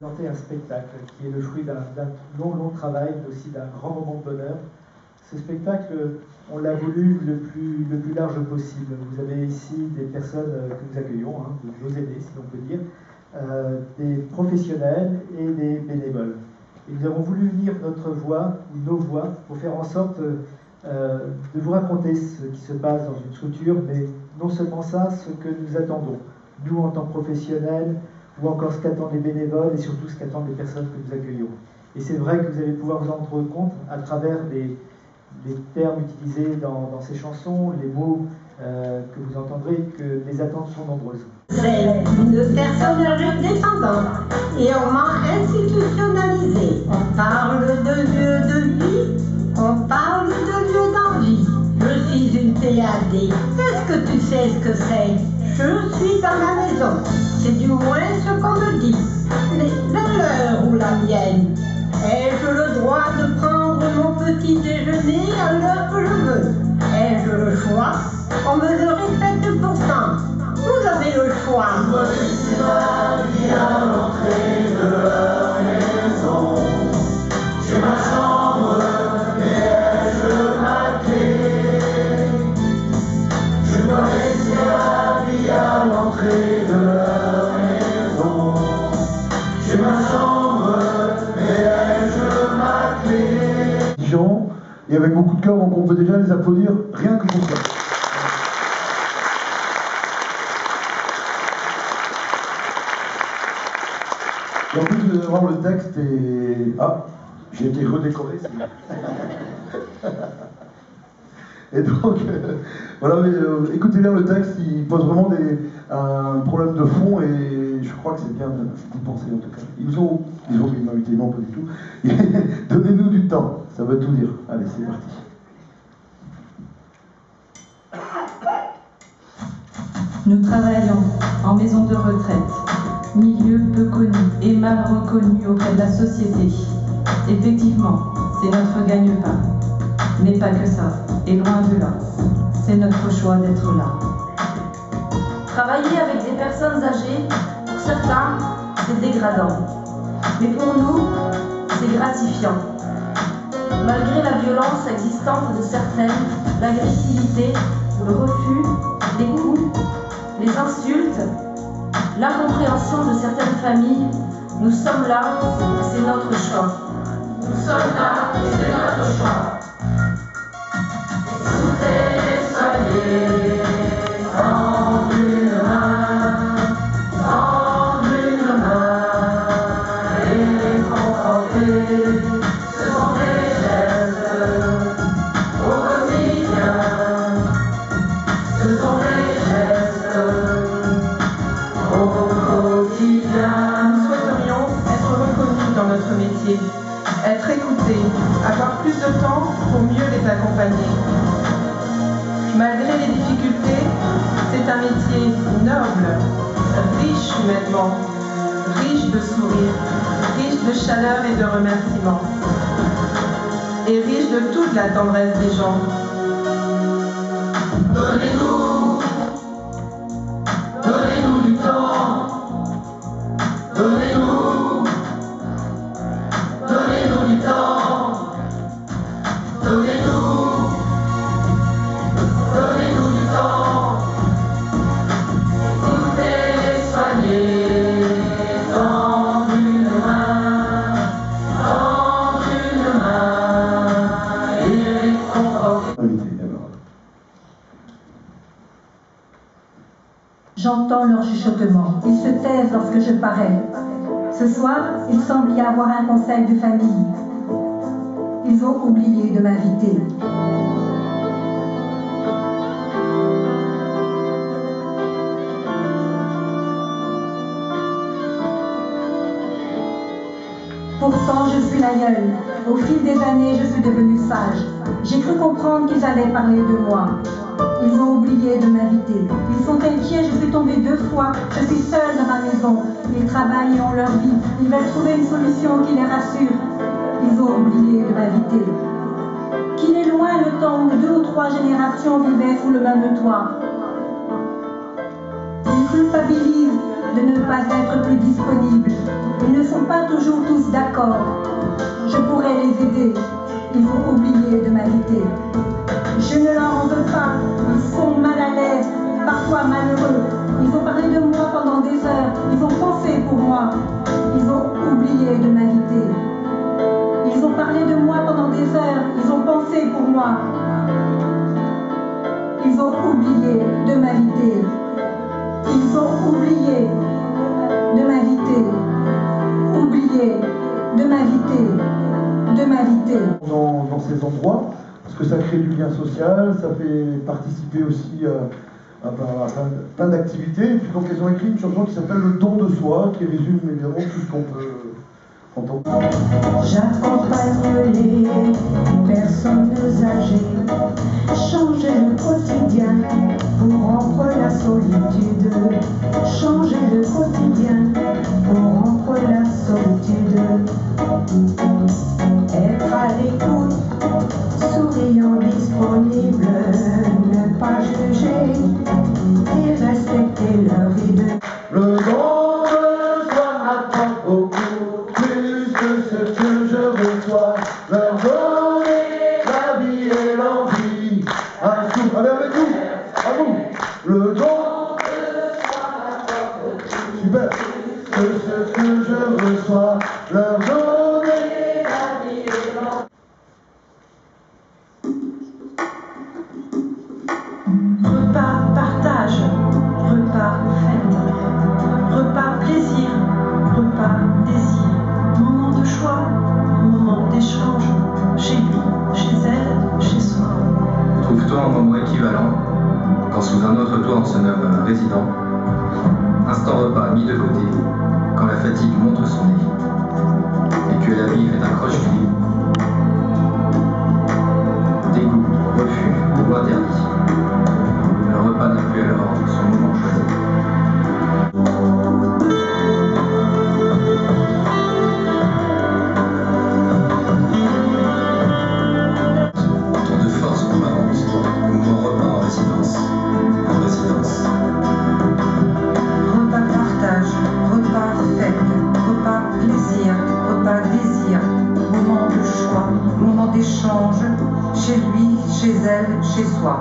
Présenter un spectacle qui est le fruit d'un long travail, mais aussi d'un grand moment de bonheur. Ce spectacle, on l'a voulu le plus large possible. Vous avez ici des personnes que nous accueillons, nos aînés, si l'on peut dire, des professionnels et des bénévoles. Et nous avons voulu unir notre voix, ou nos voix, pour faire en sorte de vous raconter ce qui se passe dans une structure, mais non seulement ça, ce que nous attendons, nous en tant que professionnels, ou encore ce qu'attendent les bénévoles et surtout ce qu'attendent les personnes que nous accueillons. Et c'est vrai que vous allez pouvoir vous en rendre compte à travers les termes utilisés dans ces chansons, les mots que vous entendrez, que les attentes sont nombreuses. C'est une personne âgée dépendante et on m'a institutionnalisé. On parle de lieu de vie, on parle de lieu d'envie. Je suis une PAD. Est-ce que tu sais ce que c'est? Je suis dans la maison. C'est du moins ce qu'on me dit. Mais la leur ou la mienne? Ai-je le droit de prendre mon petit déjeuner à l'heure que je veux? Ai-je le choix? On me le répète pourtant. Vous avez le choix. Voici ma vie à l'entrée de leur maison. J'ai ma chambre, mais ai-je ma clé? Je dois laisser ma vie à l'entrée de leur maison. J'ai ma chambre, mais ai-je ma clé? Et avec beaucoup de cœur, donc on peut déjà les applaudir rien que pour ça. Et en plus, vous allez voir le texte et... Ah, j'ai été redécoré. Et donc, voilà, écoutez bien le texte, il pose vraiment un problème de fond et je crois que c'est bien d'y penser en tout cas. Ils ont une invité, non pas du tout. Donnez-nous du temps, ça veut tout dire. Allez, c'est parti. Nous travaillons en maison de retraite, milieu peu connu et mal reconnu auprès de la société. Effectivement, c'est notre gagne-pain. Mais pas que ça, et loin de là. C'est notre choix d'être là. Travailler avec des personnes âgées, pour certains, c'est dégradant. Mais pour nous, c'est gratifiant. Malgré la violence existante de certaines, l'agressivité, le refus, les coups, les insultes, l'incompréhension de certaines familles, nous sommes là et c'est notre choix. Nous sommes là et c'est notre choix. Écoutez, soyez sans une main, et conforter. Ce sont des gestes au quotidien. Ce sont des gestes au quotidien. Nous souhaiterions être reconnus dans notre métier, être écoutés, avoir plus de temps pour mieux les accompagner. Malgré les difficultés, c'est un métier noble, riche humainement, riche de sourires, riche de chaleur et de remerciements, et riche de toute la tendresse des gens. Donnez-nous du temps, donnez-nous du temps, donnez-nous du temps. Écoutez, soignez, tendre une main, et réconforter. J'entends leur chuchotement. Ils se taisent lorsque je parais. Ce soir, il semble y avoir un conseil de famille. Ils ont oublié de m'inviter. Pourtant, je suis l'aïeule. Au fil des années, je suis devenue sage. J'ai cru comprendre qu'ils allaient parler de moi. Ils ont oublié de m'inviter. Ils sont inquiets, je suis tombée 2 fois. Je suis seule dans ma maison. Ils travaillent et ont leur vie. Ils veulent trouver une solution qui les rassure. Ils ont oublié de m'inviter. Qu'il est loin le temps où 2 ou 3 générations vivaient sous le même toit. Ils culpabilisent de ne pas être plus disponibles. Ils ne sont pas toujours tous d'accord. Je pourrais les aider. Ils ont oublié de m'inviter. Je ne leur en veux pas. Ils sont mal à l'aise, parfois malheureux. Ils ont parlé de moi pendant des heures. Ils ont pensé pour moi. Ils ont oublié de m'inviter. Ils ont parlé de moi pendant des heures. Ils ont pensé pour moi. Ils ont oublié de m'inviter. Ils ont oublié de m'inviter. Oublié de m'inviter. De m'inviter. Dans ces endroits, parce que ça crée du lien social, ça fait participer aussi à plein d'activités. Et puis donc ils ont écrit une chanson qui s'appelle Le don de soi, qui résume évidemment tout ce qu'on peut entendre. J'accompagne les personnes âgées, changer le quotidien pour rompre la solitude. Changer le quotidien pour rompre la solitude. Être à l'écoute, souriant, disponible, ne pas juger et respecter leur idée. Le don de soi apporte beaucoup plus que ce que je reçois. Leur donner la vie et l'envie. Un souffle, allez avec nous, à vous. Le don de soi apporte beaucoup super que ce que je reçois. Leur donner la vie et l'envie. Repas partage, repas fête, repas plaisir, repas désir, moment de choix, moment d'échange, chez lui, chez elle, chez soi. Trouve-toi un moment équivalent, quand sous un autre toit on se nomme résident. Instant repas mis de côté, quand la fatigue montre son nez, et que la vie fait un croche-pied. Dégoût, refus ou interdit. Le repas n'a plus alors son moment choisi. Tour de force permanente, mouvement repas en résidence. En résidence. Repas partage, repas fête, repas plaisir, repas désir, moment de choix, moment d'échange, chez lui, chez elle, chez soi.